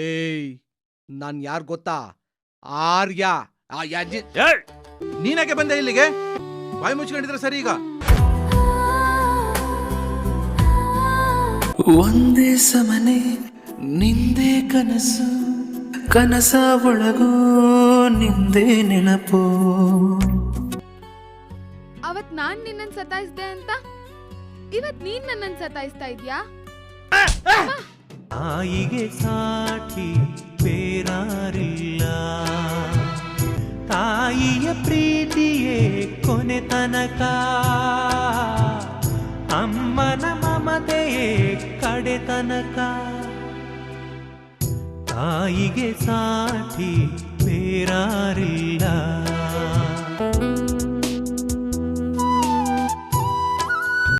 ಏಯ್, ನಾನ್ ಯಾರ್ ಗೊತ್ತಾ? ಆರ್ಯ. ಆ ಯಾಜಿ. ನೀನಾಗೆ ಬಂದೆ ಇಲ್ಲಿಗೆ? ಬಾಯಿ ಮುಚ್ಕೊಂಡಿದ್ರೆ ಸರಿ. ಈಗ ಒಂದೇ ಸಮನೆ ನಿಂದೆ ಕನಸು, ಕನಸ ಒಳಗೋ ನಿಂದೆ ನೆನಪು. ಅವತ್ ನಾನ್ ನಿನ್ನನ್ ಸತಾಯಿಸ್ದೆ ಅಂತ ಇವತ್ ನೀನ್ ನನ್ನನ್ ಸತಾಯಿಸ್ತಾ ಇದ್ಯಾ? ತಾಯಿಗೆ ಸಾಟಿ ಬೇರಾರಿಲ್ಲ, ತಾಯಿಯ ಪ್ರೀತಿಯೇ ಕೊನೆ ತನಕ, ಅಮ್ಮನ ಮಮತೆಯೇ ಕಡೆ ತನಕ. ತಾಯಿಗೆ ಸಾಟಿ ಬೇರಾರಿಲ್ಲ.